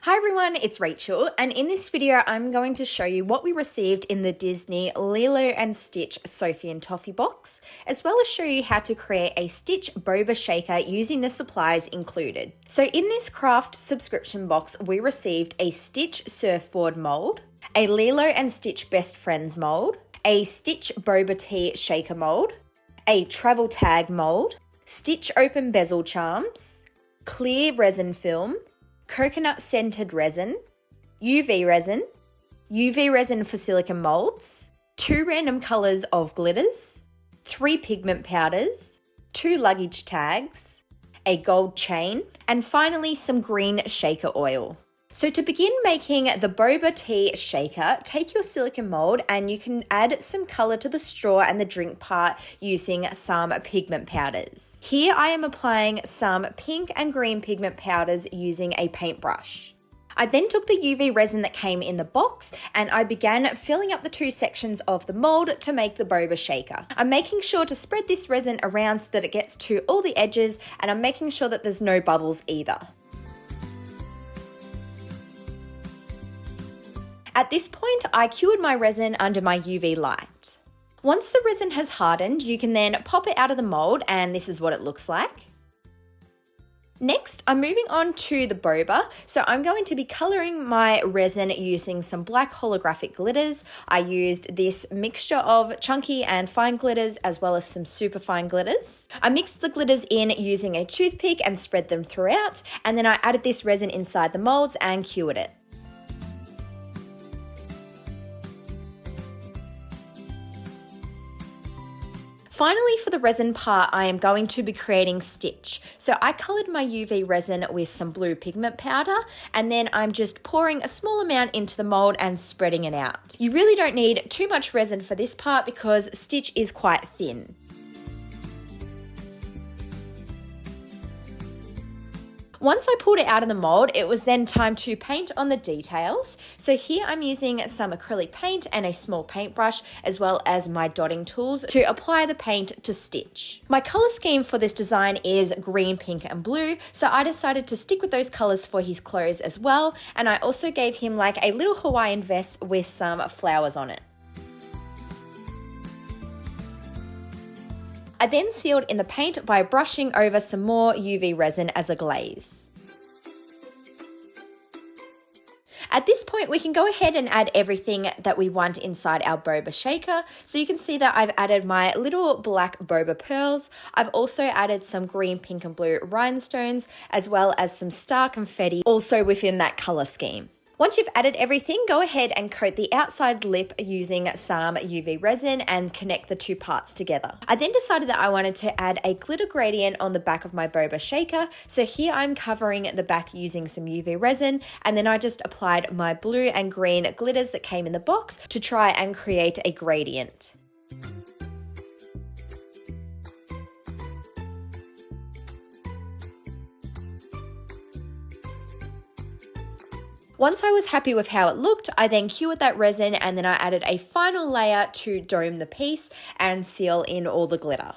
Hi everyone, it's Rachel, and in this video I'm going to show you what we received in the Disney Lilo and Stitch Sophie and Toffee box, as well as show you how to create a Stitch Boba shaker using the supplies included. So in this craft subscription box we received a Stitch surfboard mold, a Lilo and Stitch best friends mold, a Stitch Boba tea shaker mold, a travel tag mold, Stitch open bezel charms, clear resin film, coconut scented resin, UV resin for silicone molds, 2 random colours of glitters, 3 pigment powders, 2 luggage tags, a gold chain, and finally some green shaker oil. So to begin making the Boba tea shaker, take your silicone mold and you can add some colour to the straw and the drink part using some pigment powders. Here I am applying some pink and green pigment powders using a paintbrush. I then took the UV resin that came in the box and I began filling up the 2 sections of the mold to make the Boba shaker. I'm making sure to spread this resin around so that it gets to all the edges, and I'm making sure that there's no bubbles either. At this point, I cured my resin under my UV light. Once the resin has hardened, you can then pop it out of the mold, and this is what it looks like. Next, I'm moving on to the Boba, so I'm going to be colouring my resin using some black holographic glitters. I used this mixture of chunky and fine glitters as well as some super fine glitters. I mixed the glitters in using a toothpick and spread them throughout, and then I added this resin inside the molds and cured it. Finally, for the resin part, I am going to be creating Stitch. So I coloured my UV resin with some blue pigment powder, and then I'm just pouring a small amount into the mold and spreading it out. You really don't need too much resin for this part because Stitch is quite thin. Once I pulled it out of the mold, it was then time to paint on the details. So here I'm using some acrylic paint and a small paintbrush, as well as my dotting tools to apply the paint to Stitch. My colour scheme for this design is green, pink and blue, so I decided to stick with those colours for his clothes as well, and I also gave him like a little Hawaiian vest with some flowers on it. I then sealed in the paint by brushing over some more UV resin as a glaze. At this point, we can go ahead and add everything that we want inside our Boba shaker. So you can see that I've added my little black Boba pearls. I've also added some green, pink and blue rhinestones, as well as some star confetti also within that colour scheme. Once you've added everything, go ahead and coat the outside lip using some UV resin and connect the 2 parts together. I then decided that I wanted to add a glitter gradient on the back of my Boba shaker. So here I'm covering the back using some UV resin, and then I just applied my blue and green glitters that came in the box to try and create a gradient. Once I was happy with how it looked, I then cured that resin and then I added a final layer to dome the piece and seal in all the glitter.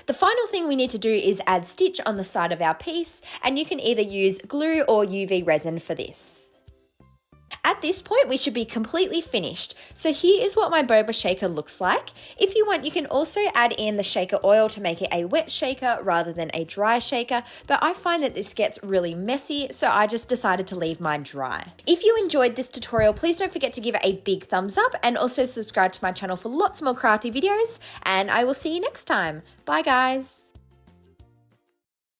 The final thing we need to do is add Stitch on the side of our piece, and you can either use glue or UV resin for this. At this point, we should be completely finished. So here is what my Boba shaker looks like. If you want, you can also add in the shaker oil to make it a wet shaker rather than a dry shaker, but I find that this gets really messy, so I just decided to leave mine dry. If you enjoyed this tutorial, please don't forget to give it a big thumbs up and also subscribe to my channel for lots more crafty videos, and I will see you next time. Bye guys.